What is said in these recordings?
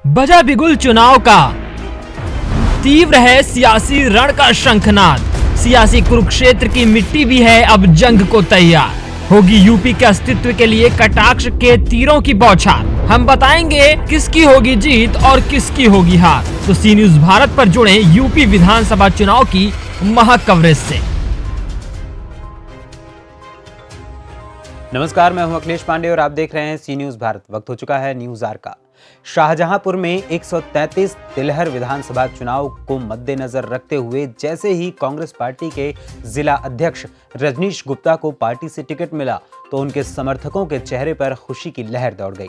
बजा बिगुल चुनाव का, तीव्र है सियासी रण का शंखनाद। सियासी कुरुक्षेत्र की मिट्टी भी है अब जंग को तैयार। होगी यूपी के अस्तित्व के लिए कटाक्ष के तीरों की बौछार। हम बताएंगे किसकी होगी जीत और किसकी होगी हार। तो सी न्यूज भारत पर जुड़े यूपी विधानसभा चुनाव की महक कवरेज से। नमस्कार, मैं हूं अखिलेश पांडे और आप देख रहे हैं सी न्यूज भारत। वक्त हो चुका है न्यूज आर का। शाहजहांपुर में 133 तिलहर विधानसभा चुनाव को मद्देनजर रखते हुए जैसे ही कांग्रेस पार्टी के जिला अध्यक्ष रजनीश गुप्ता को पार्टी से टिकट मिला तो उनके समर्थकों के चेहरे पर खुशी की लहर दौड़ गई।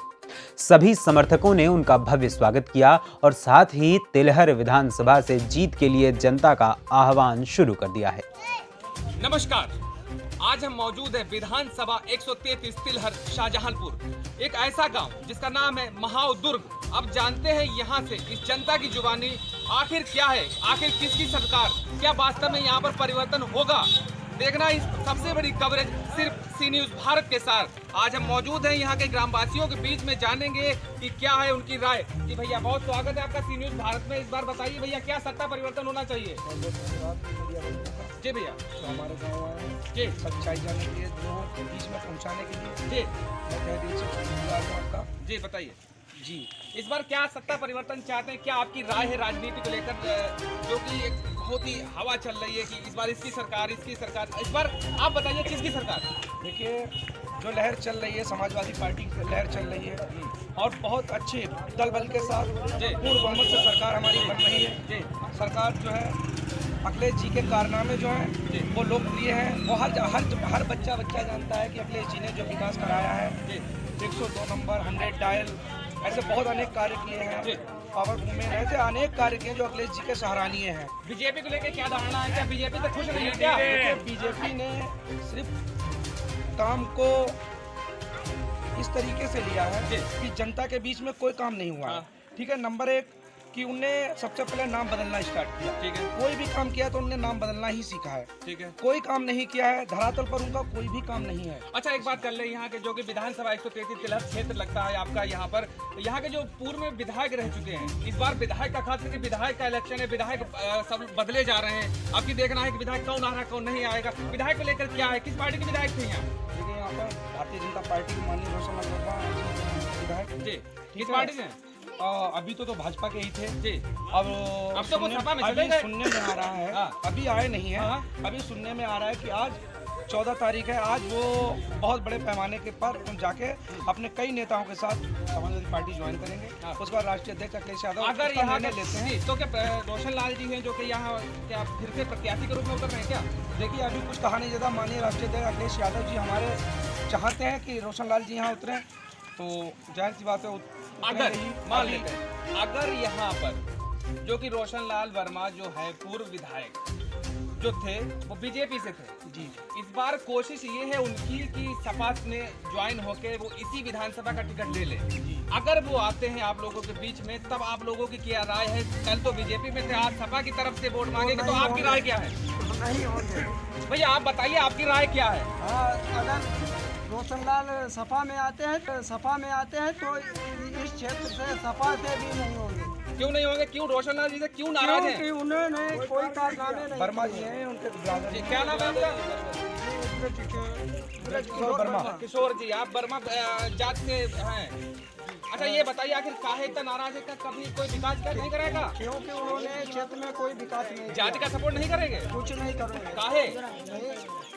सभी समर्थकों ने उनका भव्य स्वागत किया और साथ ही तिलहर विधानसभा से जीत के लिए जनता का आह्वान शुरू कर दिया है। नमस्कार, आज हम मौजूद है विधानसभा 133 तिलहर शाहजहांपुर, एक ऐसा गांव जिसका नाम है महाव दुर्ग। अब जानते हैं यहाँ से इस जनता की जुबानी आखिर क्या है, आखिर किसकी सरकार, क्या वास्तव में यहाँ पर परिवर्तन होगा। देखना इस सबसे बड़ी कवरेज सिर्फ सी न्यूज भारत के साथ। आज हम मौजूद हैं यहाँ के ग्रामवासियों के बीच में, जानेंगे कि क्या है उनकी राय। जी भैया, बहुत स्वागत है आपका सी न्यूज भारत में। इस बार बताइए भैया, क्या सत्ता परिवर्तन होना चाहिए? जी भैया, तो हमारे गाँव आए जी सच्चाई जानने के लिए, लोगों के बीच में पहुंचाने के लिए जी मैं कह दिल से शुक्रिया हूं आपका। जी बताइए जी, इस बार क्या सत्ता परिवर्तन चाहते हैं? क्या आपकी राय है राजनीति को लेकर, जो कि एक बहुत ही हवा चल रही है कि इस बार इसकी सरकार, इसकी सरकार। इस बार आप बताइए किसकी सरकार? देखिए, जो लहर चल रही है समाजवादी पार्टी की लहर चल रही है और बहुत अच्छे दल बल के साथ पूर्ण बहुमत से सरकार हमारी बन रही है। जी सरकार जो है अखिलेश जी के कारनामे जो हैं वो लोकप्रिय हैं। वो हर बच्चा जानता है कि अखिलेश जी ने जो विकास कराया है, 102 नंबर, 100 डायल, ऐसे बहुत अनेक कार्य किए हैं। पावर वूमेन, ऐसे अनेक कार्य किए जो अखिलेश जी के सराहनीय हैं। बीजेपी को लेकर क्या धारणा है? क्या बीजेपी से खुश नहीं है क्या? बीजेपी ने सिर्फ काम को इस तरीके से लिया है कि जनता के बीच में कोई काम नहीं हुआ है। ठीक है, नंबर एक कि उनने सबसे पहले नाम बदलना स्टार्ट किया। ठीक है, कोई भी काम किया तो उन्होंने नाम बदलना ही सीखा है। ठीक है, कोई काम नहीं किया है, धरातल पर उनका कोई भी काम नहीं है। अच्छा एक बात कर ले, यहाँ के जो कि विधानसभा 133 तिलहर क्षेत्र लगता है आपका यहाँ पर, यहाँ के जो पूर्व में विधायक रह चुके हैं, इस बार विधायक का खास करके विधायक का इलेक्शन है, विधायक सब बदले जा रहे हैं। आपकी देखना है कि विधायक कौन आ रहा है, कौन नहीं आएगा। विधायक को लेकर क्या है, किस पार्टी के विधायक थे यहाँ? देखिए, यहाँ पर भारतीय जनता पार्टी के माननीय रोशन विधायक जी, किस पार्टी से? अभी तो भाजपा के ही थे जी। अब तो वो सपा में चले गए। सुनने में आ रहा है, अभी आए नहीं है, अभी सुनने में आ रहा है कि आज 14 तारीख है, आज वो बहुत बड़े पैमाने के पर जाके अपने कई नेताओं के साथ समाजवादी पार्टी ज्वाइन करेंगे। उसके बाद राष्ट्रीय अध्यक्ष अखिलेश यादव अगर यहाँ लेते हैं तो क्या रोशन लाल जी हैं जो कि यहाँ क्या फिर से प्रत्याशी के रूप में उतर रहे हैं क्या? देखिए, अभी कुछ कहा नहीं जाता। माननीय राष्ट्रीय अध्यक्ष अखिलेश यादव जी हमारे चाहते हैं कि रोशन लाल जी यहाँ उतरें, तो जाहिर सी बात है अगर मान लेते हैं, अगर यहाँ पर जो कि रोशन लाल वर्मा जो है पूर्व विधायक जो थे वो बीजेपी से थे जी, इस बार कोशिश ये है उनकी कि सपा ने ज्वाइन होके वो इसी विधानसभा का टिकट ले ले। अगर वो आते हैं आप लोगों के बीच में, तब आप लोगों की क्या राय है? कल तो बीजेपी में थे, आज सपा की तरफ से वोट मांगेंगे, तो आपकी राय क्या है? नहीं होंगे भैया आप बताइए, आपकी राय क्या है? अगर रोशनलाल सपा में आते हैं तो इस क्षेत्र से सपा से भी नहीं होंगे। क्यों नहीं होंगे? क्यों रोशन लाल जी से क्यों नाराज हैं? क्योंकि उन्होंने कोई कारनामे नहीं। वर्मा जी हैं, उनके ब्रदर जी, क्या नाम है आपका? किशोर जी, आप वर्मा जात से हैं। अच्छा ये बताइए, आखिर काहे इतना नाराज है? कभी कोई विकास नहीं करेगा? क्योंकि उन्होंने क्षेत्र में कोई विकास नहीं, जाति का सपोर्ट नहीं करेंगे, कुछ नहीं करेंगे। काहे?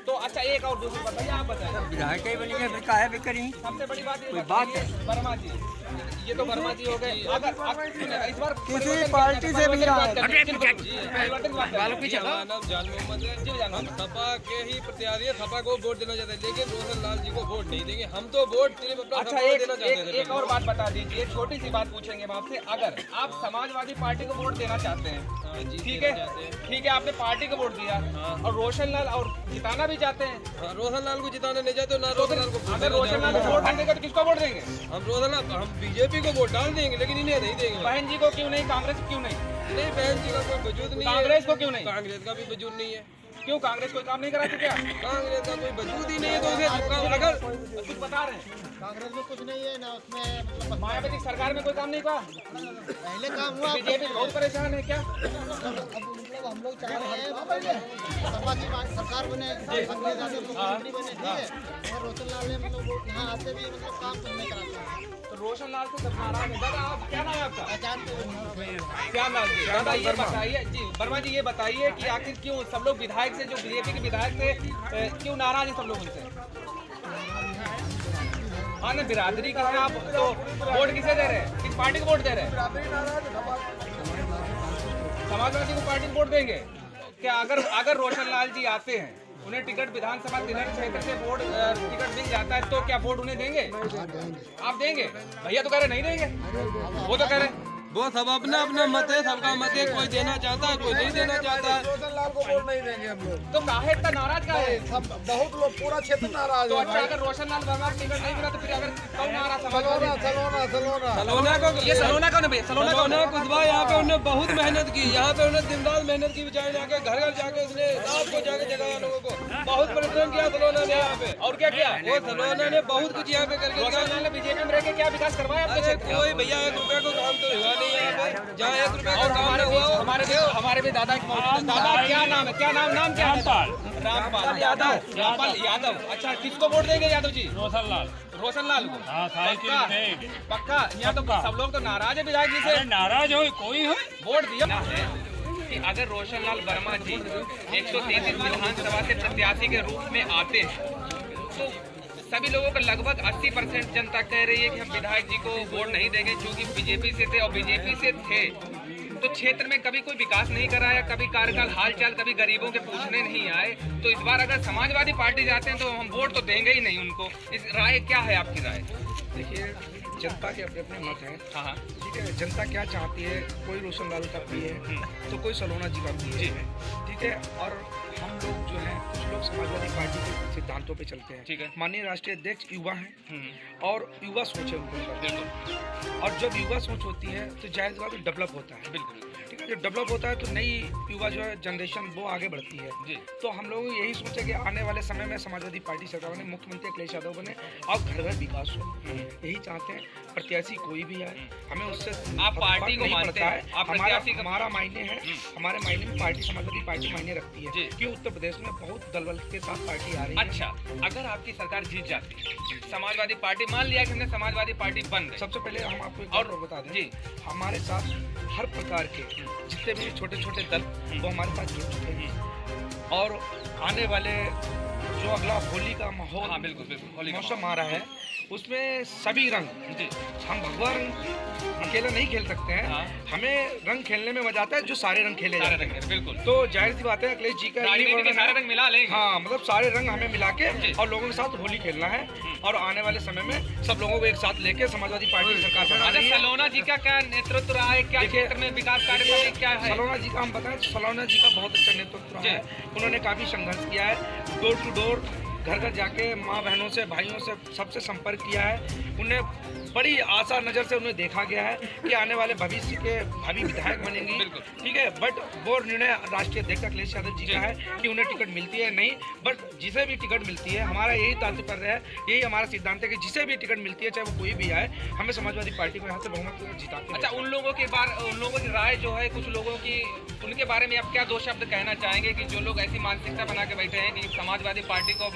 तो अच्छा एक और दूसरी बताइए, आप बताइए। विधायक ही बनेंगे, फिर काहे भी करेंगे। सबसे बड़ी बात ये कोई बात है? वर्मा जी, ये तो वर्मा जी हो गए। अगर इस बार किसी पार्टी से भी आए। सपा के ही प्रत्याशी है, सपा को वोट देना चाहते हैं, लेकिन रोशन लाल जी को वोट नहीं देंगे। हम तो वोट सिर्फ अपना अच्छा सपा को देना चाहते हैं। एक और बात बता दीजिए, छोटी सी बात पूछेंगे हम आपसे। अगर आप समाजवादी पार्टी को वोट देना चाहते हैं, ठीक है, आपने पार्टी को वोट दिया और रोशन लाल और जिताना भी चाहते हैं, रोशन लाल को जिताने नहीं चाहते, ना रोशन लाल को। अगर रोशन लाल को वोट नहीं देंगे तो किसको वोट देंगे? हम बीजेपी को वोट डाल देंगे, लेकिन इन्हें नहीं देंगे। बहन जी को क्यों नहीं? कांग्रेस क्यों नहीं? नहीं, बहन जी का कोई वजूद नहीं है। कांग्रेस को क्यों नहीं? कांग्रेस का भी वजूद नहीं है। क्यों कांग्रेस कोई काम नहीं कराती क्या? कांग्रेस का कोई वजूद ही नहीं है, तो उसे अगर कुछ बता रहे हैं कांग्रेस में कुछ नहीं है ना, उसमें मतलब मायावती सरकार में कोई काम नहीं हुआ, पहले काम हुआ। बीजेपी बहुत परेशान है क्या? अब मतलब हम लोग चाह रहे हैं समाजवादी सरकार बने, कांग्रेस आते मुख्यमंत्री बने, ठीक है। और रोशन लाल ने मतलब वो यहाँ आते भी मतलब काम कुछ नहीं कराते हैं। तो रोशन लाल से सब नाराज है। दादा आप क्या नाम है आपका? जानते हो क्या नाम जी? दादा ये बताइए जी, वर्मा जी ये बताइए कि आखिर क्यों सब लोग विधायक से, जो बीजेपी के विधायक से क्यों नाराज हैं सब लोग उनसे? हाँ ना, बिरादरी का है आप, तो वोट किसे दे रहे हैं? किस पार्टी को वोट दे रहे हैं? समाजवादी को पार्टी को वोट देंगे क्या? अगर रोशन लाल जी आते हैं, उन्हें टिकट विधानसभा तिलहट क्षेत्र से वोट टिकट मिल जाता है, तो क्या वोट उन्हें देंगे? आप देंगे? भैया तो कह रहे नहीं देंगे, वो तो कह रहे वो सब अपना अपना मत है, सबका मत है, कोई देना चाहता है, कोई नहीं देना चाहता है। रोशन लाल को वोट नहीं देंगे हम लोग। तो काहे इतना नाराज का है? सब बहुत लोग, पूरा क्षेत्र नाराज तो है अच्छा, भाई। अगर रोशन लाल वर्मा को टिकट नहीं मिला तो फिर अगर कौन नाराज? सलोना सलोना सलोना सलोना को ये सलोना कौन है भैया? सलोना कौन है? कुशवाहा यहाँ पे उन्होंने बहुत मेहनत की, यहाँ पे उन्होंने दिन रात मेहनत की, बेचारे जाके घर घर जाके उसने रात को जाके जगह लोगों को बहुत परिश्रम किया सलोना ने यहाँ पे। और क्या किया? वो सलोना ने बहुत कुछ यहाँ पे करके रोशन लाल ने बीजेपी में रह के क्या विकास करवाया आपके अरे क्षेत्र? कोई भैया 1 रुपए को काम तो हुआ नहीं है यहाँ पे, जहाँ 1 रुपए का और काम ना हुआ हो। हमारे भी दादा दादा क्या नाम है? क्या नाम क्या है? रामपाल यादव। रामपाल यादव। अच्छा, किसको वोट देंगे यादव जी? रोशन लाल को। पक्का? यहाँ तो सब लोग तो नाराज है विधायक जी से। नाराज हो कोई हो, वोट दिया है कि अगर रोशन लाल वर्मा जी 133 विधानसभा से प्रत्याशी के रूप में आते हैं, तो सभी लोगों का लगभग 80% जनता कह रही है कि हम विधायक जी को वोट नहीं देंगे, क्योंकि बीजेपी से थे, और बीजेपी से थे तो क्षेत्र में कभी कोई विकास नहीं कराया, कभी कार्यकाल हालचाल, कभी गरीबों के पूछने नहीं आए। तो इस बार अगर समाजवादी पार्टी जाते हैं तो हम वोट तो देंगे ही नहीं उनको। इस राय क्या है आपकी राय? देखिए, जनता के अपने अपने मत हैं। हाँ, ठीक है, जनता क्या चाहती है, कोई रोशन लाल का प्रिय है तो कोई सलोना जी का प्रिय है, ठीक है। और हम लोग जो है, कुछ लोग समाजवादी पार्टी के सिद्धांतों पे चलते हैं, ठीक है। माननीय राष्ट्रीय अध्यक्ष युवा हैं और युवा सोच है उनको, बिल्कुल। और जब युवा सोच होती है तो जायज़ बात डेवलप होता है, बिल्कुल। ठीक है। जब डेवलप होता है तो नई युवा जो है जनरेशन वो आगे बढ़ती है जी। तो हम लोग यही सोचे कि आने वाले समय में समाजवादी पार्टी सरकार बने, मुख्यमंत्री अखिलेश यादव बने और घर घर विकास हो, यही चाहते हैं। प्रत्याशी कोई भी आए, हमें उससे आप पार्टी को नहीं मानते पड़ता हैं? आप प्रत्याशी का- हमारा मायने है, हमारे मायने में पार्टी समाजवादी पार्टी मायने रखती है जी। कि उत्तर प्रदेश में बहुत दलबल के साथ पार्टी आ रही है। अच्छा, अगर आपकी सरकार जीत जाती है, समाजवादी पार्टी, मान लिया कि हमने समाजवादी पार्टी बन गई, सबसे पहले हम आपको एक और और बता दें, जी। हमारे साथ हर प्रकार के जितने भी छोटे छोटे दल वो हमारे साथ जुड़ चुके हैं, और आने वाले जो अगला होली का माहौल, हाँ बिल्कुल बिल्कुल, होली का मौसम आ रहा है, उसमें सभी रंग, जी। हम भगवा रंग अकेला नहीं खेल सकते हैं, हाँ। हमें रंग खेलने में मजा आता है जो सारे रंग खेले सारे जाते रंग हैं। हैं, बिल्कुल। तो जाहिर सी बात है, अखिलेश जी का यही राजनीति के वर्णन सारे है। रंग मिला लेंगे। हाँ, मतलब सारे रंग हमें मिला जी। के और लोगों के साथ होली खेलना है, और आने वाले समय में सब लोगों को एक साथ लेके समाजवादी पार्टी की सरकार बनानी अच्छा, है। सलोना जी का क्या नेतृत्व रहा है? क्या देखिए- क्षेत्र में विकास कार्य क्या है? सलोना जी का हम बताएं तो सलोना जी का बहुत अच्छा नेतृत्व रहा है। उन्होंने काफ़ी संघर्ष किया है, डोर टू डोर, घर घर जाके माँ बहनों से, भाइयों से, सबसे संपर्क किया है। उन्हें बड़ी आशा नज़र से उन्हें देखा गया है कि आने वाले भविष्य के भावी विधायक बनेंगी, बिल्कुल। ठीक है। बट वो निर्णय राष्ट्रीय अध्यक्ष अखिलेश यादव जी का है कि उन्हें टिकट मिलती है नहीं, बट जिसे भी टिकट मिलती है, हमारा यही तात्पर्य है, यही हमारा सिद्धांत है कि जिसे भी टिकट मिलती है, चाहे वो कोई भी आए, हमें समाजवादी पार्टी को यहाँ से बहुमत जिता के अच्छा, उन लोगों की राय जो है, कुछ लोगों की, उनके बारे में आप क्या 2 शब्द कहना चाहेंगे कि जो लोग ऐसी मानसिकता बना के बैठे हैं कि समाजवादी पार्टी को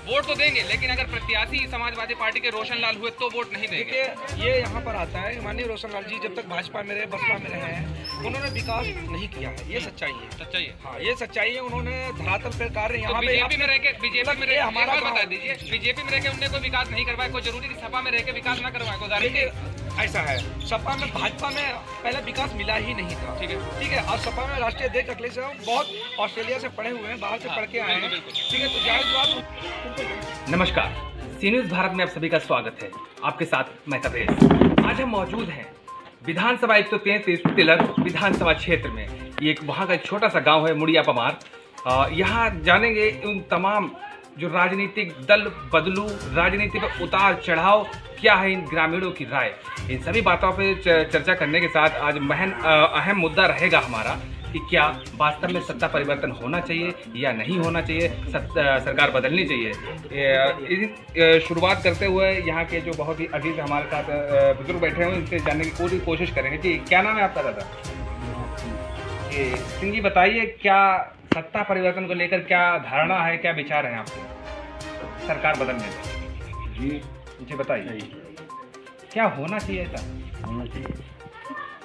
वोट तो देंगे, लेकिन अगर प्रत्याशी समाजवादी पार्टी के रोशन लाल हुए तो वोट नहीं देंगे? देखिए, ये यहाँ पर आता है, माननीय रोशन लाल जी जब तक भाजपा में रहे, बसपा में रहे हैं, उन्होंने विकास नहीं किया है, ये सच्चाई है। सच्चाई है। हाँ, ये सच्चाई है। उन्होंने धरातल पर कार्य तो यहाँ पे बीजेपी में रह के हमारा हमारा बता दीजिए, बीजेपी में रह के उनने कोई विकास नहीं करवाया, कोई जरूरी सपा में रह के विकास ना करवाए, कोई गारंटी? देखिए, ऐसा है, सपा में, भाजपा में पहले विकास मिला ही नहीं था, ठीक है। ठीक है। और सपा में राष्ट्रीय अध्यक्ष अखिलेश यादव बहुत ऑस्ट्रेलिया से पढ़े हुए हैं, बाहर से पढ़ के आए हैं, बिल्कुल। ठीक है। तो जाहिर बात, नमस्कार, सी न्यूज़ भारत में आप सभी का स्वागत है। आपके साथ मैं तब्रेज़। आज हम मौजूद हैं विधानसभा 133 तिलर विधानसभा क्षेत्र में। ये एक वहाँ का एक छोटा सा गांव है, मुड़िया पमार। यहाँ जानेंगे उन तमाम जो राजनीतिक दल बदलू, राजनीति पर उतार चढ़ाव क्या है, इन ग्रामीणों की राय, इन सभी बातों पे चर्चा करने के साथ आज अहम मुद्दा रहेगा हमारा कि क्या वास्तव में सत्ता परिवर्तन होना चाहिए या नहीं होना चाहिए, सरकार बदलनी चाहिए। शुरुआत करते हुए यहाँ के जो बहुत ही अजीज हमारे साथ बुजुर्ग बैठे हैं उनसे जानने की पूरी कोशिश करेंगे। जी, क्या नाम है आपका दादा? जी सिंह जी, बताइए क्या सत्ता परिवर्तन को लेकर क्या धारणा है, क्या विचार है आपके सरकार बदलने में? जी बताइए क्या होना चाहिए? ऐसा होना चाहिए,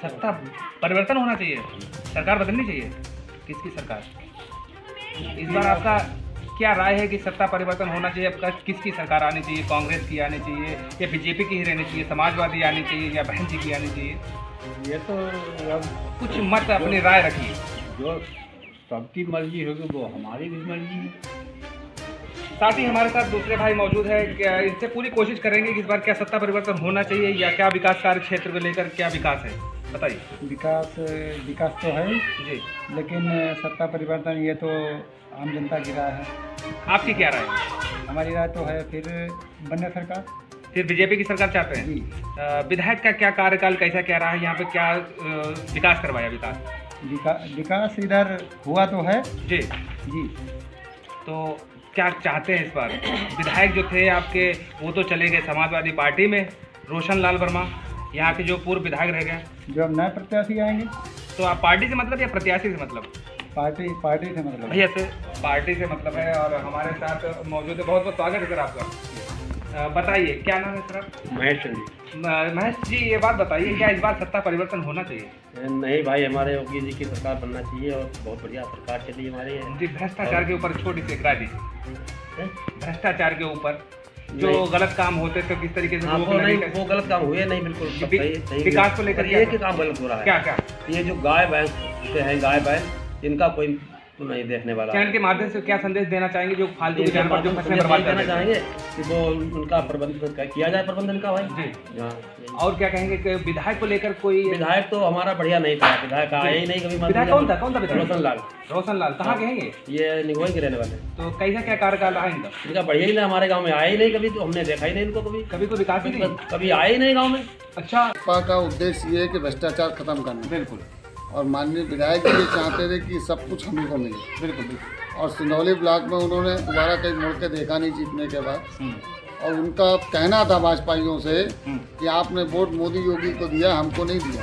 सत्ता परिवर्तन होना चाहिए, सरकार बदलनी चाहिए। किसकी सरकार? इस बार आपका क्या राय है कि सत्ता परिवर्तन होना चाहिए? आपका किसकी सरकार आनी चाहिए? कांग्रेस की आनी चाहिए या बीजेपी की ही रहनी चाहिए, समाजवादी आनी चाहिए या बहन जी की आनी चाहिए? ये तो अब कुछ मत अपनी राय रखिए। जो सबकी मर्जी होगी वो हमारी भी मर्जी है। साथ ही हमारे साथ दूसरे भाई मौजूद है, क्या इनसे पूरी कोशिश करेंगे कि इस बार क्या सत्ता परिवर्तन होना चाहिए या क्या विकास कार्य क्षेत्र को लेकर क्या विकास है, बताइए। विकास तो है जी, लेकिन सत्ता परिवर्तन ये तो आम जनता की राय है। आपकी क्या राय है? हमारी राय तो है फिर बने सरकार, फिर बीजेपी की सरकार चाहते हैं। जी। विधायक का क्या कार्यकाल कैसा क्या रहा है, यहाँ पे क्या विकास करवाया? विकास इधर हुआ तो है जी जी। तो क्या चाहते हैं इस बार? विधायक जो थे आपके वो तो चले गए समाजवादी पार्टी में, रोशन लाल वर्मा यहाँ के जो पूर्व विधायक रह गए। जो अब नए प्रत्याशी आएंगे तो आप पार्टी से मतलब या प्रत्याशी से मतलब? पार्टी से मतलब भैया से पार्टी से मतलब है। और हमारे साथ मौजूद है, बहुत बहुत स्वागत है सर आपका। बताइए क्या नाम है सर? महेश जी, ये बात बताइए क्या इस बार सत्ता परिवर्तन होना चाहिए? नहीं भाई, हमारे योगी जी की सरकार बनना चाहिए और बहुत बढ़िया सरकार चली हमारी है। जी, भ्रष्टाचार के ऊपर छोटी सी एक राय दीजिए। भ्रष्टाचार के ऊपर जो गलत काम होते तो किस तरीके से वो गलत काम हुए नहीं, बिल्कुल सही। विकास को लेकर ये क्या काम गलत हो रहा है? क्या क्या ये जो गाय भैंस हैं, गाय भैंस, इनका कोई तो नहीं देखने वाला। चैनल के माध्यम से क्या संदेश देना चाहेंगे जो फालतू के जानवर जो फसलें बर्बाद करना चाहेंगे कि वो उनका प्रबंधन किया जाए, प्रबंधन का भाई जी। हाँ। और क्या कहेंगे कि विधायक को लेकर कोई? विधायक तो हमारा बढ़िया नहीं था, विधायक आया ही नहीं कभी। विधायक कौन था विधायक? रोशन लाल कहाँ के हैं ये निगोई के रहने वाले। तो कैसा क्या कार्यकाल रहा इनका? इनका बढ़िया ही ना, हमारे गाँव में आया ही नहीं कभी, तो हमने देखा ही नहीं इनको कभी तो विकास ही नहीं, कभी आए ही नहीं गाँव में। अच्छा, का उद्देश्य ये है कि भ्रष्टाचार खत्म करना। बिल्कुल। और माननीय विधायक जी चाहते थे कि सब कुछ हम ही को मिले। बिल्कुल। और सिंधौली ब्लॉक में उन्होंने दोबारा कहीं मुड़ के देखा नहीं जीतने के बाद। और उनका कहना था भाजपाइयों से कि आपने वोट मोदी योगी को दिया, हमको नहीं दिया,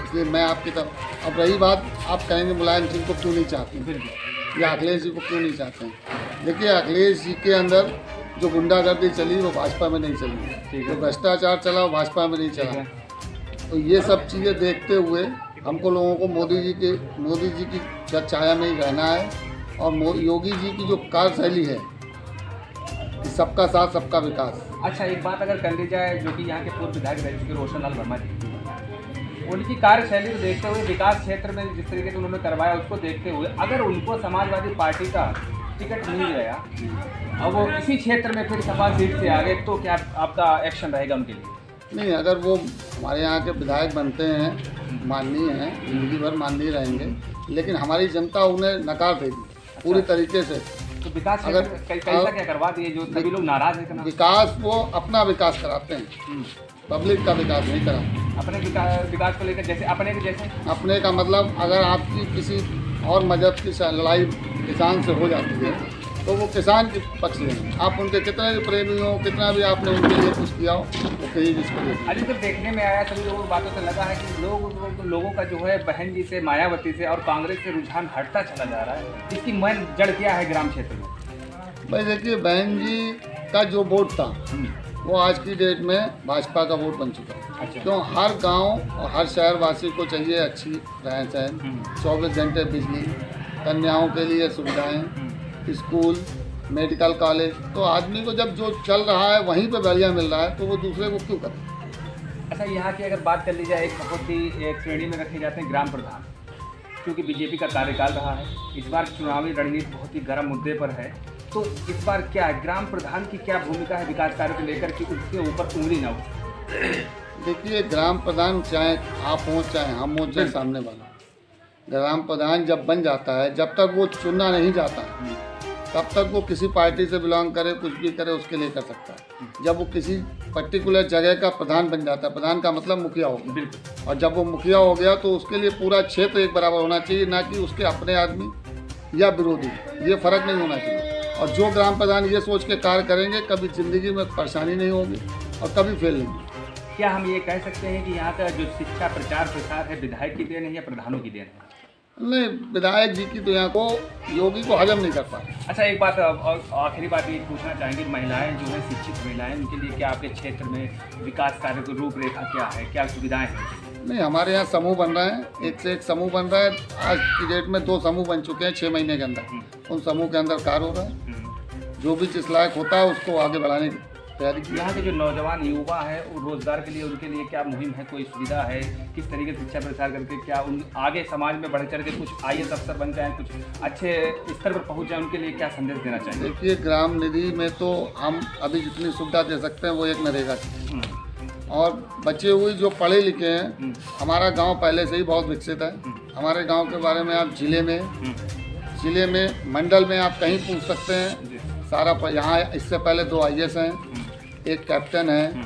इसलिए मैं आपकी तरफ। अब रही बात, आप कहेंगे मुलायम सिंह को क्यों नहीं चाहते या अखिलेश जी को क्यों नहीं चाहते हैं। देखिए, अखिलेश जी के अंदर जो गुंडागर्दी चली वो भाजपा में नहीं चली, जो भ्रष्टाचार चला वो भाजपा में नहीं चला। तो ये सब चीज़ें देखते हुए हमको लोगों को मोदी जी की छाया में ही रहना है। और योगी जी की जो कार्यशैली है कि सबका साथ सबका विकास। अच्छा, एक बात अगर कर ली जाए, जो कि यहाँ के पूर्व विधायक रह चुके रोशन लाल वर्मा जी, उनकी कार्यशैली को देखते हुए, विकास क्षेत्र में जिस तरीके से उन्होंने करवाया उसको देखते हुए, अगर उनको समाजवादी पार्टी का टिकट मिल गया और वो इसी क्षेत्र में फिर सपा सीट से आ गए, तो क्या आपका एक्शन रहेगा उनके लिए? नहीं, अगर वो हमारे यहाँ के विधायक बनते हैं, माननीय हैं, जिंदगी भर माननीय रहेंगे, लेकिन हमारी जनता उन्हें नकार देगी पूरी तरीके से। तो विकास कैसा क्या करवा दिए जो सभी लोग नाराज हैं? विकास वो अपना विकास कराते हैं, पब्लिक का विकास नहीं कराते। अपने विकास को लेकर जैसे अपने का मतलब, अगर आपकी किसी और मजहब की लड़ाई किसान से हो जाती है तो वो किसान के पक्ष में, आप उनके कितने भी प्रेमी हो, कितना भी आपने उनके लिए कुछ किया हो, वो कहीं जिसको अभी तो देखने में आया, सभी लोगों की बातों से लगा है कि लोगों का जो है बहन जी से, मायावती से और कांग्रेस से रुझान हटता चला जा रहा है। इसकी मेन जड़ क्या है ग्राम क्षेत्र में? भाई देखिए, बहन जी का जो वोट था वो आज की डेट में भाजपा का वोट बन चुका है। अच्छा। क्यों? हर गांव और हर शहरवासी को चाहिए अच्छी रहन सहन, 24 घंटे बिजली, कन्याओं के लिए सुविधाएं, स्कूल, मेडिकल कॉलेज। तो आदमी को जब जो चल रहा है वहीं पे बढ़िया मिल रहा है तो वो दूसरे को क्यों करे। अच्छा, यहाँ की अगर बात कर ली जाए, एक बहुत ही एक श्रेणी में रखे जाते हैं ग्राम प्रधान, क्योंकि बीजेपी का कार्यकाल रहा है, इस बार चुनावी रणनीति बहुत ही गर्म मुद्दे पर है। तो इस बार क्या है, ग्राम प्रधान की क्या भूमिका है विकास कार्य को लेकर कि उसके ऊपर उंगली ना उठे? देखिए, ग्राम प्रधान चाहे आप हो चाहे हम हो चाहे सामने वाला, ग्राम प्रधान जब बन जाता है, जब तक वो चुना नहीं जाता तब तक वो किसी पार्टी से बिलोंग करे, कुछ भी करे, उसके लिए कर सकता है। जब वो किसी पर्टिकुलर जगह का प्रधान बन जाता है। प्रधान का मतलब मुखिया हो गया, और जब वो मुखिया हो गया तो उसके लिए पूरा क्षेत्र एक बराबर होना चाहिए, ना कि उसके अपने आदमी या विरोधी, ये फर्क नहीं होना चाहिए। और जो ग्राम प्रधान ये सोच के कार्य करेंगे, कभी ज़िंदगी में परेशानी नहीं होगी और कभी फेल नहीं होगी। क्या हम ये कह सकते हैं कि यहाँ का जो शिक्षा प्रचार प्रसार है विधायक की देन है या प्रधानों की देन है? नहीं, विधायक जी की तो यहाँ को योगी को हजम नहीं कर पाए। अच्छा, एक बात और आखिरी बात ये पूछना चाहेंगे, महिलाएं जो है शिक्षित महिलाएं, उनके लिए क्या आपके क्षेत्र में विकास कार्य की रूपरेखा क्या है, क्या सुविधाएं हैं? नहीं, हमारे यहाँ समूह बन रहे हैं, एक से एक समूह बन रहा है। आज की डेट में 2 समूह बन चुके हैं 6 महीने के अंदर। उन समूह के अंदर कार्य हो रहा है, जो भी जिस लायक होता है उसको आगे बढ़ाने की तैयारी की। यहाँ के जो नौजवान युवा है वो रोजगार के लिए उनके लिए क्या मुहिम है, कोई सुविधा है, किस तरीके से शिक्षा प्रसार करके क्या उन आगे समाज में बढ़ चढ़ के कुछ IAS अफसर बन जाएँ, कुछ अच्छे स्तर पर पहुँच जाए, उनके लिए क्या संदेश देना चाहिए? देखिए, ग्राम निधि में तो हम अभी जितनी सुविधा दे सकते हैं वो एक नरेगा की, और बचे हुए जो पढ़े लिखे हैं, हमारा गांव पहले से ही बहुत विकसित है। हमारे गांव के बारे में आप जिले में मंडल में आप कहीं पूछ सकते हैं सारा। यहाँ इससे पहले 2 IAS हैं, एक कैप्टन है,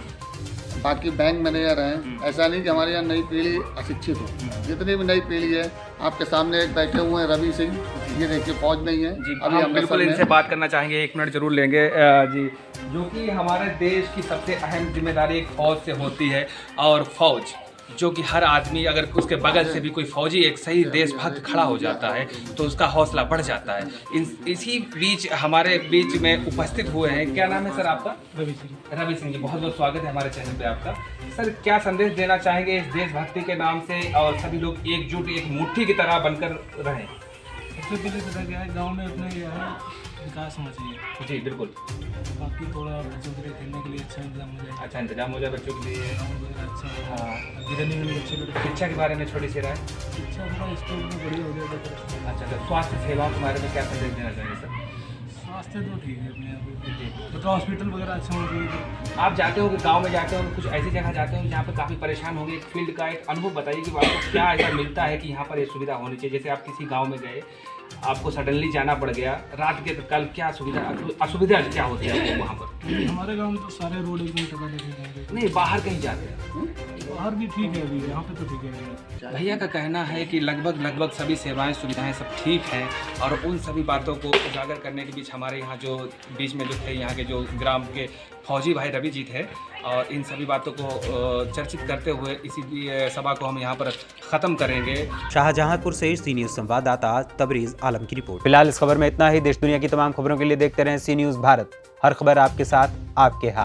बाकी बैंक मैनेजर हैं। ऐसा नहीं कि हमारे यहाँ नई पीढ़ी अशिक्षित हो, जितनी भी नई पीढ़ी है आपके सामने एक बैठे हुए हैं रवि सिंह, ये देखिए फौज में ही है। जी, हम बिल्कुल इनसे बात करना चाहेंगे, 1 मिनट जरूर लेंगे जी, जो कि हमारे देश की सबसे अहम जिम्मेदारी एक फौज से होती है, और फौज जो कि हर आदमी अगर उसके बगल से भी कोई फौजी एक सही देशभक्त खड़ा हो जाता है तो उसका हौसला बढ़ जाता है। इसी बीच हमारे बीच में उपस्थित हुए हैं, क्या नाम है सर आपका? रवि सिंह जी, बहुत बहुत स्वागत है हमारे चैनल पे आपका। सर, क्या संदेश देना चाहेंगे इस देशभक्ति के नाम से, और सभी लोग एकजुट एक मुट्ठी की तरह बनकर रहें? सबसे पहले पता क्या है, गांव में अपना ये है विकास होना चाहिए। जी बिल्कुल। बाकी थोड़ा बच्चों के लिए खेलने के लिए अच्छा इंतजाम हो जाए। अच्छा इंतजाम हो जाए बच्चों के लिए, अच्छा। हाँ। गिरने में अच्छे लोग। शिक्षा के बारे में छोटी सी राय। शिक्षा थोड़ा स्कूल में बढ़िया हो जाए तो। अच्छा, तो स्वास्थ्य सेवाओं के बारे में क्या संदेश देना चाहेंगे सर? स्वास्थ्य तो ठीक है अपने यहाँ पे, तो हॉस्पिटल वगैरह अच्छा होना चाहिए। आप जाते हो गांव में, जाते हो कुछ ऐसी जगह जाते हो जहाँ पर काफ़ी परेशान होंगे, एक फील्ड का एक अनुभव बताइए कि आपको क्या ऐसा मिलता है कि यहाँ पर ये सुविधा होनी चाहिए। जैसे आप किसी गांव में गए, आपको सडनली जाना पड़ गया रात के, कल क्या असुविधा क्या होती है आपको वहाँ पर? हमारे गांव में तो सारे रोड एकदम टका देखे। नहीं, बाहर कहीं जाते हैं? बाहर भी ठीक है, अभी यहाँ पे तो ठीक है। भैया का कहना है कि लगभग सभी सेवाएं सुविधाएं सब ठीक हैं, और उन सभी बातों को उजागर करने के बीच हमारे यहाँ जो बीच में जो थे यहाँ के जो ग्राम के फौजी भाई रवि जी थे, और इन सभी बातों को चर्चित करते हुए इसी सभा को हम यहाँ पर ख़त्म करेंगे। शाहजहांपुर से सी न्यूज़ संवाददाता तबरेज़ आलम की रिपोर्ट। फिलहाल इस खबर में इतना ही। देश दुनिया की तमाम खबरों के लिए देखते रहें सी न्यूज़ भारत। हर खबर आपके साथ, आपके हाथ।